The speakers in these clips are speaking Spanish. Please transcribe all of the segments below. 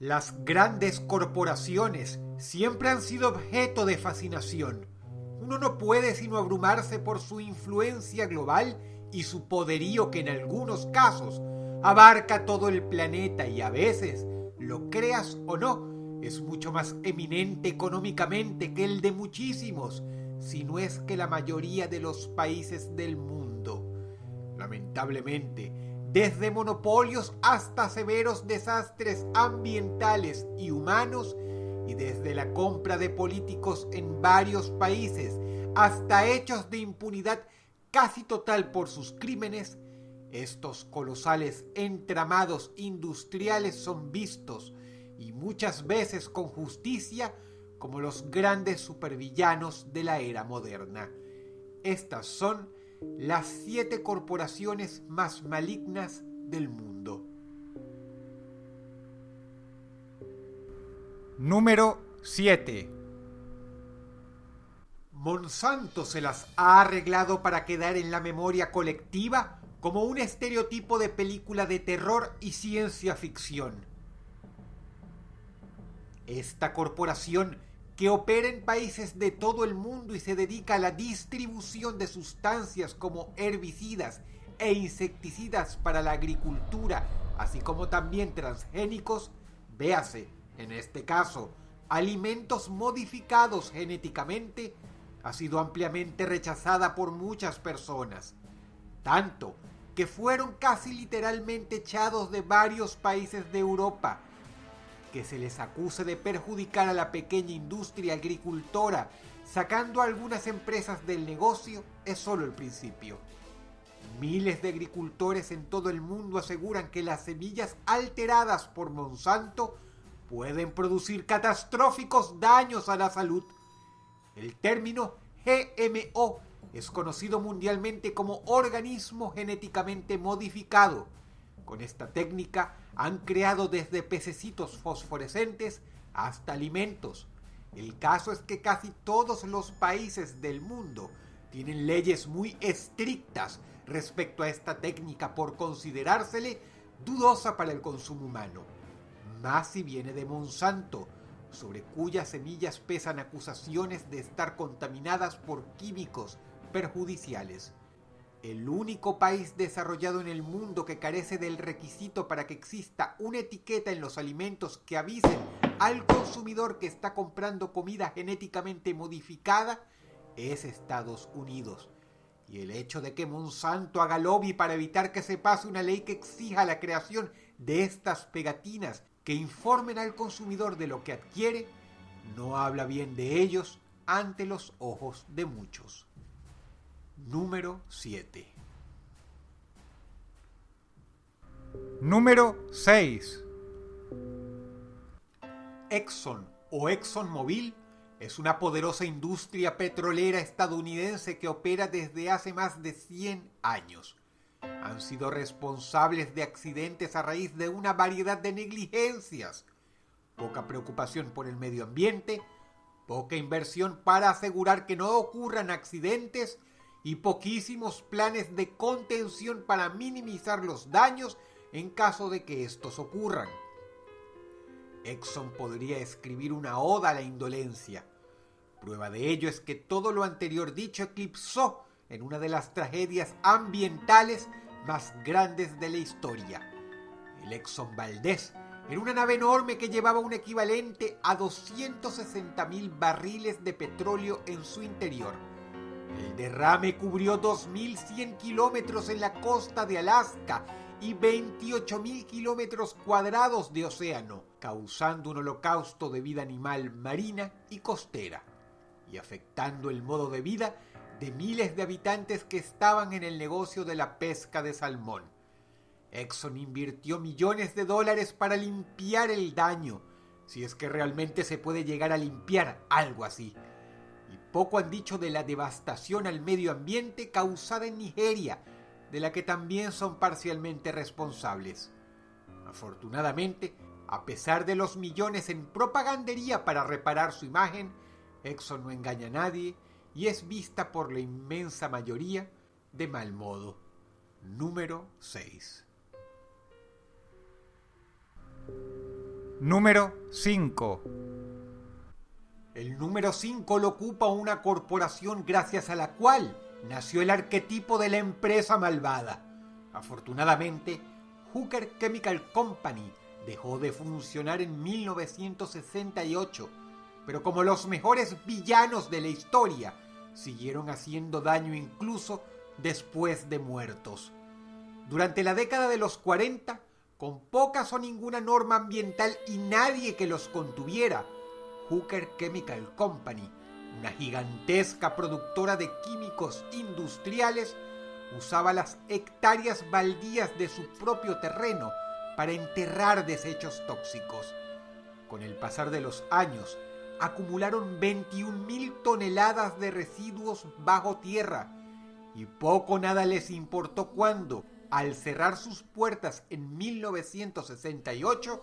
Las grandes corporaciones siempre han sido objeto de fascinación. Uno no puede sino abrumarse por su influencia global y su poderío que en algunos casos abarca todo el planeta y a veces, lo creas o no, es mucho más eminente económicamente que el de muchísimos, si no es que la mayoría de los países del mundo. Lamentablemente, desde monopolios hasta severos desastres ambientales y humanos, y desde la compra de políticos en varios países hasta hechos de impunidad casi total por sus crímenes, estos colosales entramados industriales son vistos, y muchas veces con justicia, como los grandes supervillanos de la era moderna. Estas son las 7 corporaciones más malignas del mundo. Número 7. Monsanto se las ha arreglado para quedar en la memoria colectiva como un estereotipo de película de terror y ciencia ficción. Esta corporación, que opera en países de todo el mundo y se dedica a la distribución de sustancias como herbicidas e insecticidas para la agricultura, así como también transgénicos, véase, en este caso, alimentos modificados genéticamente, ha sido ampliamente rechazada por muchas personas, tanto que fueron casi literalmente echados de varios países de Europa. Que se les acuse de perjudicar a la pequeña industria agricultora, sacando a algunas empresas del negocio, es solo el principio. Miles de agricultores en todo el mundo aseguran que las semillas alteradas por Monsanto pueden producir catastróficos daños a la salud. El término GMO es conocido mundialmente como organismo genéticamente modificado. Con esta técnica han creado desde pececitos fosforescentes hasta alimentos. El caso es que casi todos los países del mundo tienen leyes muy estrictas respecto a esta técnica por considerársele dudosa para el consumo humano. Más si viene de Monsanto, sobre cuyas semillas pesan acusaciones de estar contaminadas por químicos perjudiciales. El único país desarrollado en el mundo que carece del requisito para que exista una etiqueta en los alimentos que avisen al consumidor que está comprando comida genéticamente modificada es Estados Unidos. Y el hecho de que Monsanto haga lobby para evitar que se pase una ley que exija la creación de estas pegatinas que informen al consumidor de lo que adquiere, no habla bien de ellos ante los ojos de muchos. Número 7. Número 6. Exxon o ExxonMobil es una poderosa industria petrolera estadounidense que opera desde hace más de 100 años. Han sido responsables de accidentes a raíz de una variedad de negligencias, poca preocupación por el medio ambiente, poca inversión para asegurar que no ocurran accidentes y poquísimos planes de contención para minimizar los daños en caso de que estos ocurran. Exxon podría escribir una oda a la indolencia. Prueba de ello es que todo lo anterior dicho eclipsó en una de las tragedias ambientales más grandes de la historia. El Exxon Valdez era una nave enorme que llevaba un equivalente a 260,000 barriles de petróleo en su interior. El derrame cubrió 2.100 kilómetros en la costa de Alaska y 28.000 kilómetros cuadrados de océano, causando un holocausto de vida animal marina y costera, y afectando el modo de vida de miles de habitantes que estaban en el negocio de la pesca de salmón. Exxon invirtió millones de dólares para limpiar el daño, si es que realmente se puede llegar a limpiar algo así. Y poco han dicho de la devastación al medio ambiente causada en Nigeria, de la que también son parcialmente responsables. Afortunadamente, a pesar de los millones en propagandería para reparar su imagen, Exxon no engaña a nadie y es vista por la inmensa mayoría de mal modo. Número 6. Número 5. El número 5 lo ocupa una corporación gracias a la cual nació el arquetipo de la empresa malvada. Afortunadamente, Hooker Chemical Company dejó de funcionar en 1968, pero como los mejores villanos de la historia, siguieron haciendo daño incluso después de muertos. Durante la década de los 40, con pocas o ninguna norma ambiental y nadie que los contuviera, Hooker Chemical Company, una gigantesca productora de químicos industriales, usaba las hectáreas baldías de su propio terreno para enterrar desechos tóxicos. Con el pasar de los años, acumularon 21,000 toneladas de residuos bajo tierra y poco nada les importó cuando, al cerrar sus puertas en 1968,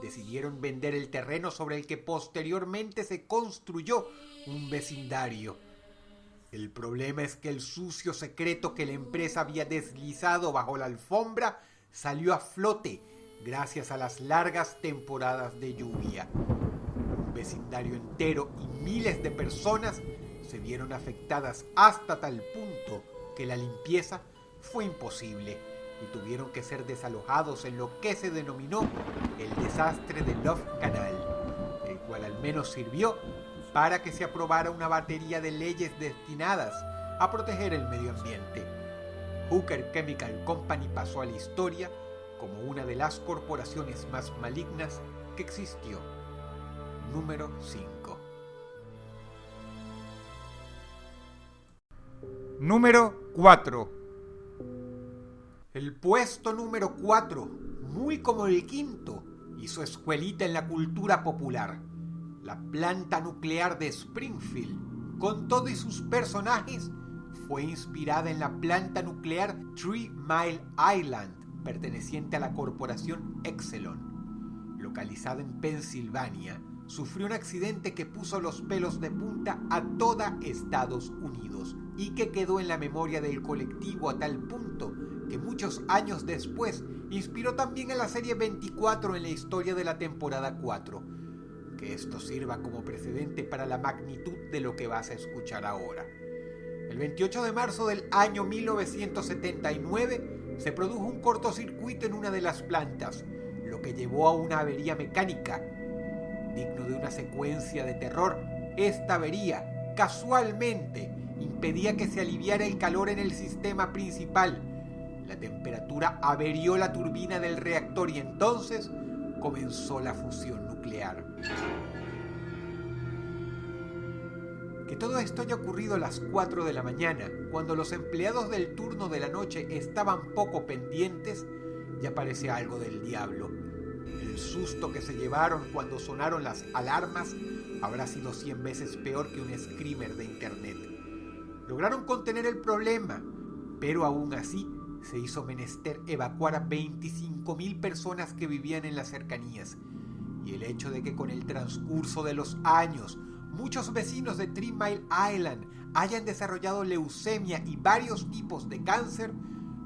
decidieron vender el terreno sobre el que posteriormente se construyó un vecindario. El problema es que el sucio secreto que la empresa había deslizado bajo la alfombra salió a flote gracias a las largas temporadas de lluvia. Un vecindario entero y miles de personas se vieron afectadas hasta tal punto que la limpieza fue imposible y tuvieron que ser desalojados en lo que se denominó el desastre de Love Canal, el cual al menos sirvió para que se aprobara una batería de leyes destinadas a proteger el medio ambiente. Hooker Chemical Company pasó a la historia como una de las corporaciones más malignas que existió. Número 5. Número 4. El puesto número 4, muy como el quinto, hizo escuelita en la cultura popular. La planta nuclear de Springfield, con todo y sus personajes, fue inspirada en la planta nuclear 3 Mile Island, perteneciente a la corporación Exelon. Localizada en Pensilvania, sufrió un accidente que puso los pelos de punta a toda Estados Unidos y que quedó en la memoria del colectivo a tal punto que muchos años después inspiró también a la serie 24 en la historia de la temporada 4. Que esto sirva como precedente para la magnitud de lo que vas a escuchar ahora. El 28 de marzo del año 1979 se produjo un cortocircuito en una de las plantas, lo que llevó a una avería mecánica. Digno de una secuencia de terror, esta avería, casualmente, impedía que se aliviara el calor en el sistema principal. La temperatura averió la turbina del reactor y entonces comenzó la fusión nuclear. Que todo esto haya ocurrido a las 4 de la mañana, cuando los empleados del turno de la noche estaban poco pendientes, ya parece algo del diablo. El susto que se llevaron cuando sonaron las alarmas habrá sido 100 veces peor que un screamer de internet. Lograron contener el problema, pero aún así se hizo menester evacuar a 25,000 personas que vivían en las cercanías. Y el hecho de que con el transcurso de los años muchos vecinos de 3 Mile Island hayan desarrollado leucemia y varios tipos de cáncer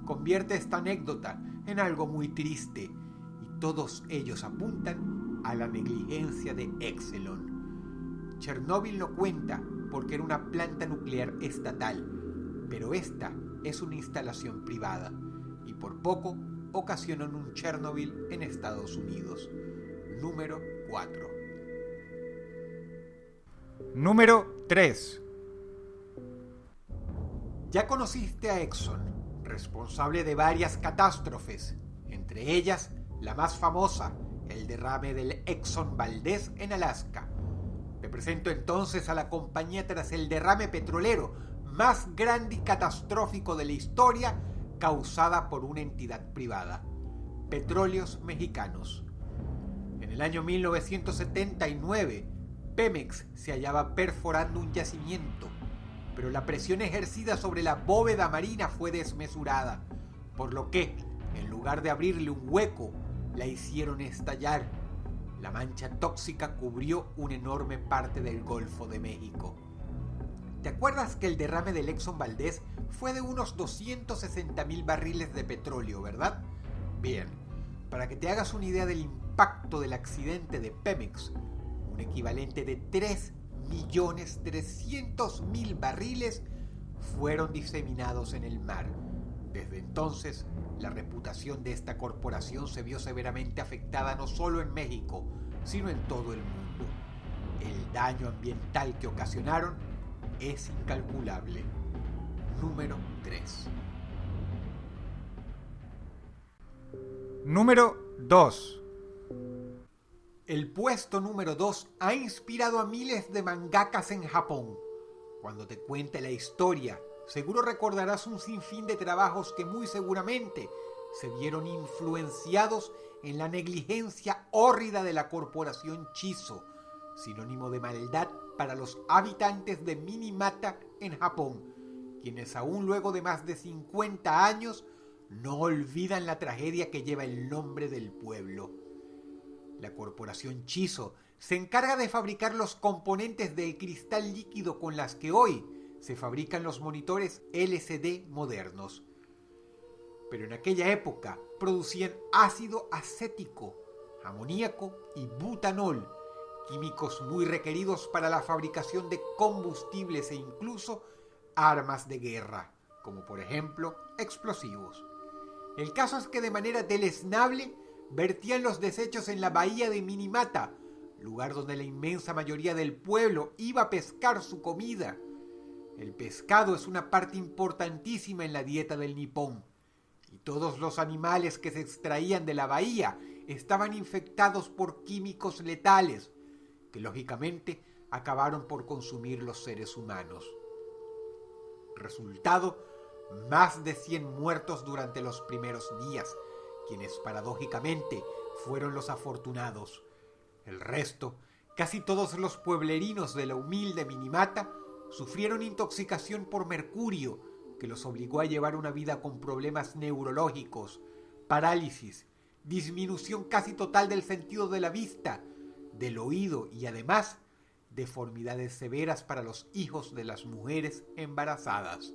convierte esta anécdota en algo muy triste, y todos ellos apuntan a la negligencia de Exelon. Chernóbil no cuenta porque era una planta nuclear estatal, pero esta es una instalación privada y por poco ocasionó un Chernobyl en Estados Unidos. Número 4. Número 3. Ya conociste a Exxon, responsable de varias catástrofes, entre ellas la más famosa, el derrame del Exxon Valdez en Alaska. Te presento entonces a la compañía tras el derrame petrolero más grande y catastrófico de la historia causada por una entidad privada: Petróleos Mexicanos. En el año 1979, Pemex se hallaba perforando un yacimiento, pero la presión ejercida sobre la bóveda marina fue desmesurada, por lo que, en lugar de abrirle un hueco, la hicieron estallar. La mancha tóxica cubrió una enorme parte del Golfo de México. ¿Te acuerdas que el derrame del Exxon Valdez fue de unos 260,000 barriles de petróleo, verdad? Bien, para que te hagas una idea del impacto producto del accidente de Pemex, un equivalente de 3.300.000 barriles, fueron diseminados en el mar. Desde entonces, la reputación de esta corporación se vio severamente afectada no solo en México, sino en todo el mundo. El daño ambiental que ocasionaron es incalculable. Número 3. Número 2. El puesto número 2 ha inspirado a miles de mangakas en Japón. Cuando te cuente la historia, seguro recordarás un sinfín de trabajos que muy seguramente se vieron influenciados en la negligencia hórrida de la corporación Chiso, sinónimo de maldad para los habitantes de Minamata en Japón, quienes aún luego de más de 50 años no olvidan la tragedia que lleva el nombre del pueblo. La corporación Chiso se encarga de fabricar los componentes del cristal líquido con las que hoy se fabrican los monitores LCD modernos. Pero en aquella época producían ácido acético, amoníaco y butanol, químicos muy requeridos para la fabricación de combustibles e incluso armas de guerra, como por ejemplo explosivos. El caso es que de manera deleznable vertían los desechos en la bahía de Minamata, lugar donde la inmensa mayoría del pueblo iba a pescar su comida. El pescado es una parte importantísima en la dieta del nipón, y todos los animales que se extraían de la bahía estaban infectados por químicos letales, que lógicamente acabaron por consumir los seres humanos. Resultado: más de 100 muertos durante los primeros días, quienes paradójicamente fueron los afortunados. El resto, casi todos los pueblerinos de la humilde Minamata, sufrieron intoxicación por mercurio, que los obligó a llevar una vida con problemas neurológicos, parálisis, disminución casi total del sentido de la vista, del oído y además deformidades severas para los hijos de las mujeres embarazadas.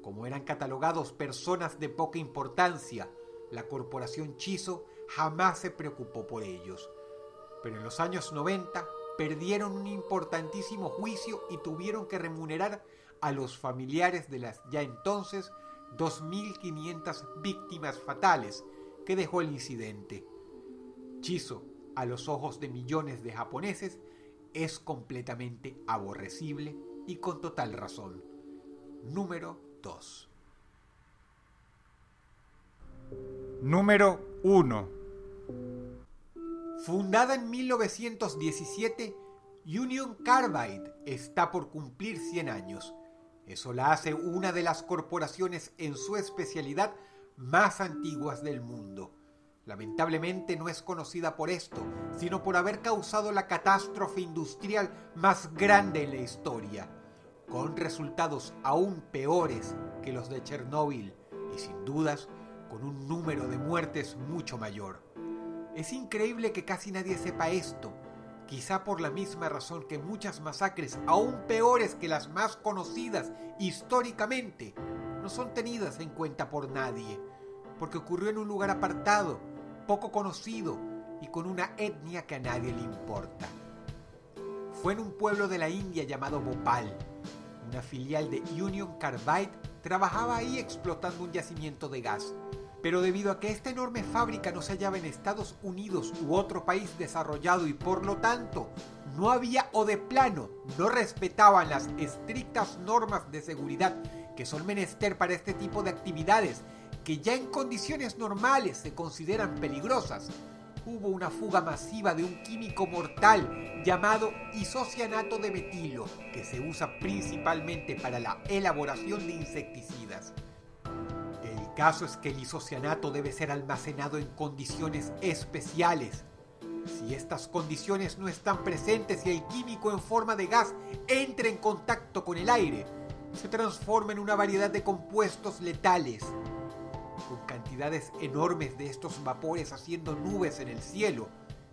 Como eran catalogados personas de poca importancia, la corporación Chiso jamás se preocupó por ellos. Pero en los años 90 perdieron un importantísimo juicio y tuvieron que remunerar a los familiares de las ya entonces 2.500 víctimas fatales que dejó el incidente. Chiso, a los ojos de millones de japoneses, es completamente aborrecible y con total razón. Número 2. Número 1. Fundada en 1917, Union Carbide está por cumplir 100 años. Eso la hace una de las corporaciones en su especialidad más antiguas del mundo. Lamentablemente no es conocida por esto, sino por haber causado la catástrofe industrial más grande en la historia, con resultados aún peores que los de Chernóbil y sin dudas con un número de muertes mucho mayor. Es increíble que casi nadie sepa esto, quizá por la misma razón que muchas masacres aún peores que las más conocidas históricamente no son tenidas en cuenta por nadie, porque ocurrió en un lugar apartado, poco conocido y con una etnia que a nadie le importa. Fue en un pueblo de la India llamado Bhopal. Una filial de Union Carbide trabajaba ahí explotando un yacimiento de gas. Pero debido a que esta enorme fábrica no se hallaba en Estados Unidos u otro país desarrollado y por lo tanto no había o de plano no respetaban las estrictas normas de seguridad que son menester para este tipo de actividades, que ya en condiciones normales se consideran peligrosas, hubo una fuga masiva de un químico mortal llamado isocianato de metilo, que se usa principalmente para la elaboración de insecticidas. El caso es que el isocianato debe ser almacenado en condiciones especiales. Si estas condiciones no están presentes y el químico en forma de gas entra en contacto con el aire, se transforma en una variedad de compuestos letales. Con cantidades enormes de estos vapores haciendo nubes en el cielo,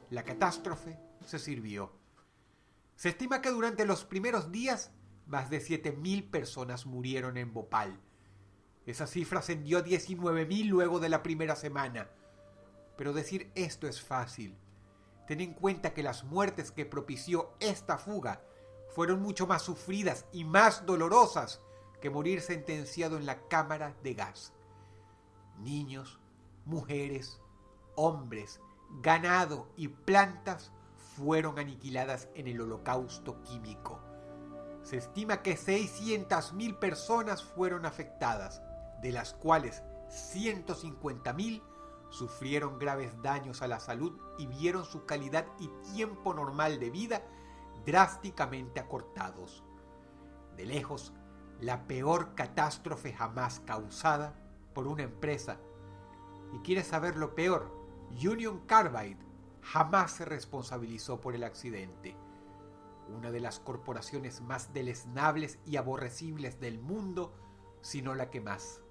la catástrofe se sirvió. Se estima que durante los primeros días, más de 7.000 personas murieron en Bhopal. Esa cifra ascendió a 19.000 luego de la primera semana. Pero decir esto es fácil. Ten en cuenta que las muertes que propició esta fuga fueron mucho más sufridas y más dolorosas que morir sentenciado en la cámara de gas. Niños, mujeres, hombres, ganado y plantas fueron aniquiladas en el holocausto químico. Se estima que 600.000 personas fueron afectadas, de las cuales 150.000 sufrieron graves daños a la salud y vieron su calidad y tiempo normal de vida drásticamente acortados. De lejos, la peor catástrofe jamás causada por una empresa. ¿Y quieres saber lo peor? Union Carbide jamás se responsabilizó por el accidente. Una de las corporaciones más deleznables y aborrecibles del mundo, sino la que más.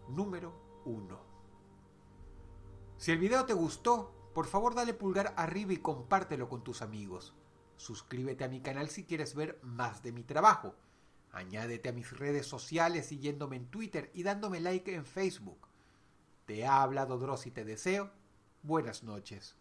Número 1. Si el video te gustó, por favor dale pulgar arriba y compártelo con tus amigos. Suscríbete a mi canal si quieres ver más de mi trabajo. Añádete a mis redes sociales siguiéndome en Twitter y dándome like en Facebook. Te ha hablado Dross y te deseo buenas noches.